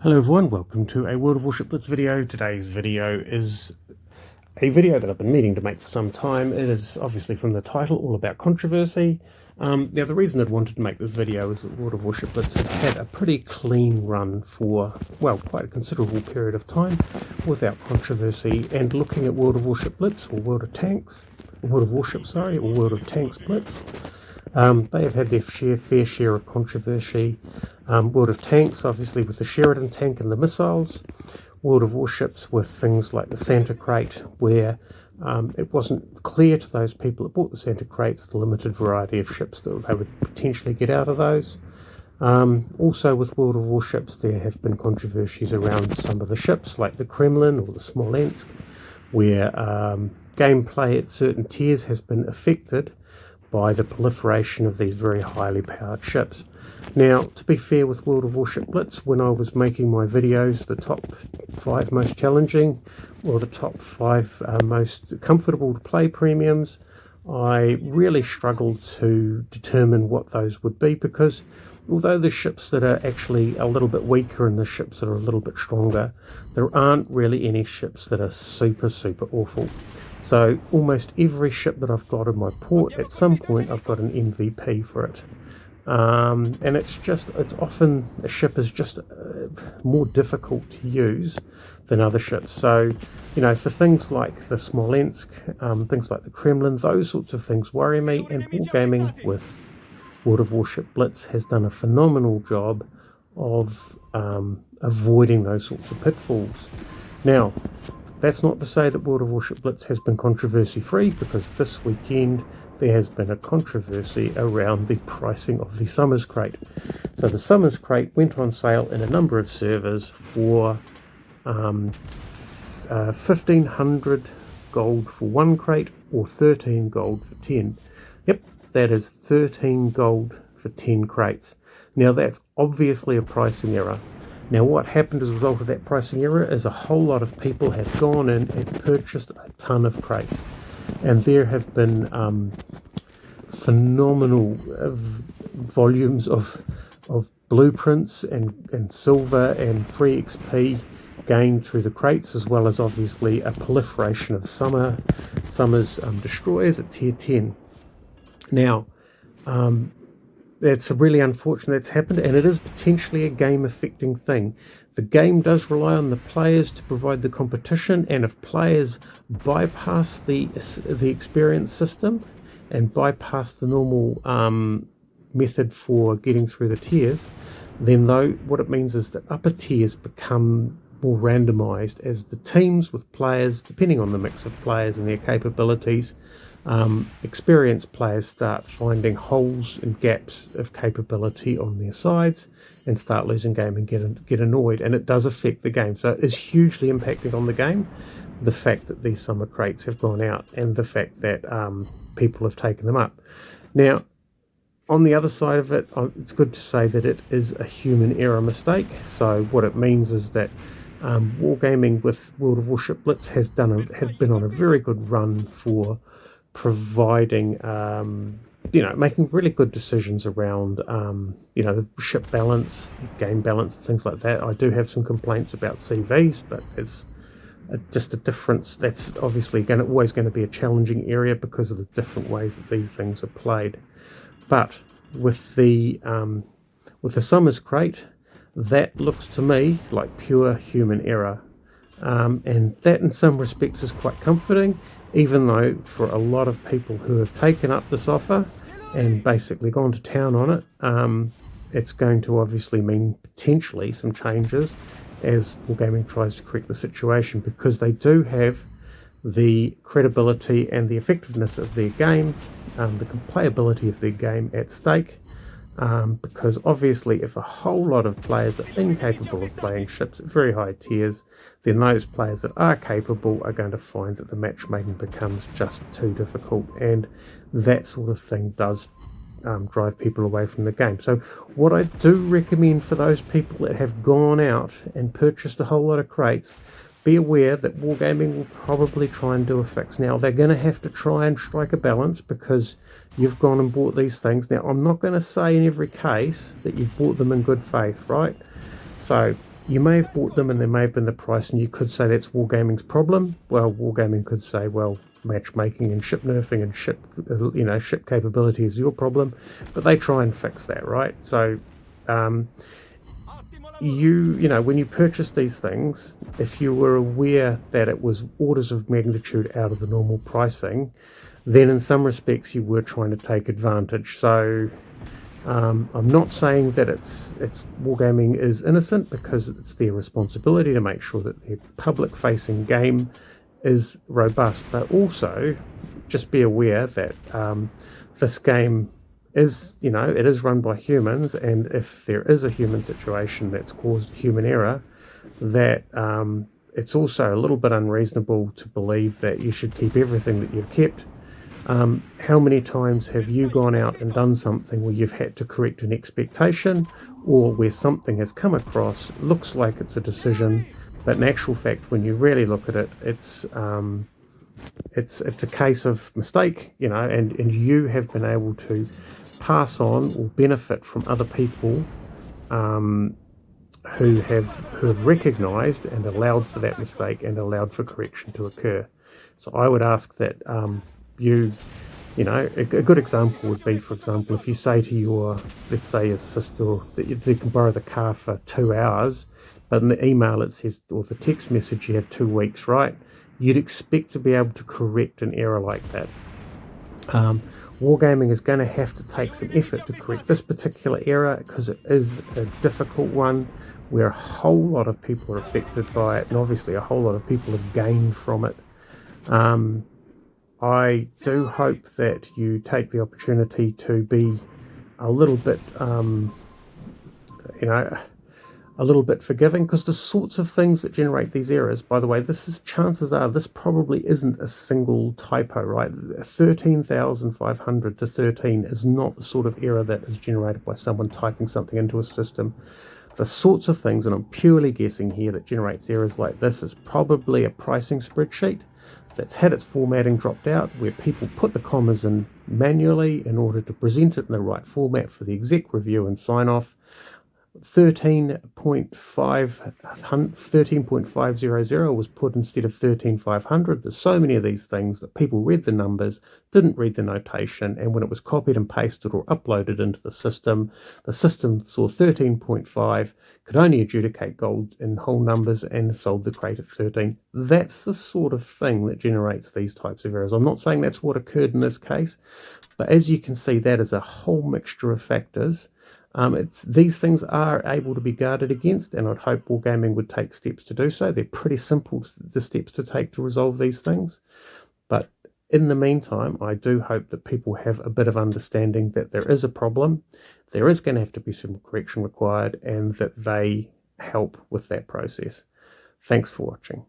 Hello everyone, welcome to a World of Warships Blitz video. Today's video is a video that I've been meaning to make for some time. It is obviously from the title all about controversy. Now the reason I'd wanted to make this video is that World of Warships Blitz had a pretty clean run for, well, quite a considerable period of time without controversy, and looking at World of Warships Blitz, or World of Tanks, or World of Warships, sorry, or World of Tanks Blitz, they have had their fair share of controversy. World of Tanks, obviously, with the Sheridan tank and the missiles. World of Warships with things like the Santa Crate, where it wasn't clear to those people that bought the Santa Crates the limited variety of ships that they would potentially get out of those. Also with World of Warships, there have been controversies around some of the ships, like the Kremlin or the Smolensk, where gameplay at certain tiers has been affected by the proliferation of these very highly powered ships. Now, to be fair with World of Warships Blitz, when I was making my videos, the top 5 most challenging, or the top 5 most comfortable to play premiums, I really struggled to determine what those would be, because although the ships that are actually a little bit weaker and the ships that are a little bit stronger, there aren't really any ships that are super awful. So almost every ship that I've got in my port, at some point I've got an MVP for it. And it's often, a ship is just more difficult to use than other ships. So, you know, for things like the Smolensk, things like the Kremlin, those sorts of things worry me, and Wargaming with World of Warships Blitz has done a phenomenal job of avoiding those sorts of pitfalls. Now, that's not to say that World of Warships Blitz has been controversy-free, because this weekend there has been a controversy around the pricing of the Summers Crate. So the Summers Crate went on sale in a number of servers for 1,500 gold for 1 crate, or 13 gold for 10. Yep, that is 13 gold for 10 crates. Now that's obviously a pricing error. Now what happened as a result of that pricing error is a whole lot of people have gone in and purchased a ton of crates. And there have been phenomenal volumes of blueprints and silver and free XP gained through the crates, as well as obviously a proliferation of Summers destroyers at tier 10. Now, it's really unfortunate that's happened, and it is potentially a game-affecting thing. The game does rely on the players to provide the competition, and if players bypass the experience system and bypass the normal method for getting through the tiers, then what it means is that upper tiers become more randomized as the teams with players, depending on the mix of players and their capabilities, experienced players start finding holes and gaps of capability on their sides and start losing game and get annoyed, and it does affect the game. So it is hugely impacting on the game, the fact that these summer crates have gone out and the fact that people have taken them up. Now, on the other side of it, it's good to say that it is a human error mistake. So what it means is that Wargaming with World of Warships Blitz has been on a very good run for providing, making really good decisions around, the ship balance, game balance, things like that. I do have some complaints about CVs, but it's just a difference. That's obviously always going to be a challenging area because of the different ways that these things are played. But with the Summers Crate, that looks to me like pure human error, and that in some respects is quite comforting, even though for a lot of people who have taken up this offer and basically gone to town on it, it's going to obviously mean potentially some changes as Wargaming tries to correct the situation, because they do have the credibility and the effectiveness of their game, the playability of their game at stake, because obviously if a whole lot of players are incapable of playing ships at very high tiers, then those players that are capable are going to find that the matchmaking becomes just too difficult, and that sort of thing does drive people away from the game. So what I do recommend for those people that have gone out and purchased a whole lot of crates, be aware that Wargaming will probably try and do a fix. Now, they're going to have to try and strike a balance, because you've gone and bought these things. Now, I'm not going to say in every case that you've bought them in good faith, right? So you may have bought them and there may have been the price, and you could say that's Wargaming's problem. Well, Wargaming could say, well, matchmaking and ship nerfing and ship capability is your problem, but they try and fix that, right? So when you purchase these things, if you were aware that it was orders of magnitude out of the normal pricing, then in some respects you were trying to take advantage. So I'm not saying that it's Wargaming is innocent, because it's their responsibility to make sure that their public-facing game is robust, but also just be aware that this game is, it is run by humans, and if there is a human situation that's caused human error, that it's also a little bit unreasonable to believe that you should keep everything that you've kept. How many times have you gone out and done something where you've had to correct an expectation, or where something has come across, looks like it's a decision, but in actual fact, when you really look at it, it's a case of mistake, and you have been able to pass on or benefit from other people who have recognized and allowed for that mistake and allowed for correction to occur. So I would ask that a good example would be, for example, if you say to your, let's say, your sister that they can borrow the car for 2 hours, but in the email it says, or the text message, you have 2 weeks, right? You'd expect to be able to correct an error like that. Wargaming is going to have to take some effort to correct this particular error, because it is a difficult one where a whole lot of people are affected by it, and obviously a whole lot of people have gained from it. I do hope that you take the opportunity to be a little bit, a little bit forgiving, because the sorts of things that generate these errors, by the way, chances are this probably isn't a single typo, right? 13,500 to 13 is not the sort of error that is generated by someone typing something into a system. The sorts of things, and I'm purely guessing here, that generates errors like this is probably a pricing spreadsheet that's had its formatting dropped out, where people put the commas in manually in order to present it in the right format for the exec review and sign off. 13.500 was put instead of 13,500. There's so many of these things that people read the numbers, didn't read the notation, and when it was copied and pasted or uploaded into the system saw 13.5, could only adjudicate gold in whole numbers, and sold the crate at 13. That's the sort of thing that generates these types of errors. I'm not saying that's what occurred in this case, but as you can see, that is a whole mixture of factors. These things are able to be guarded against, and I'd hope Wargaming would take steps to do so. They're pretty simple, the steps to take to resolve these things. But in the meantime, I do hope that people have a bit of understanding that there is a problem, there is going to have to be some correction required, and that they help with that process. Thanks for watching.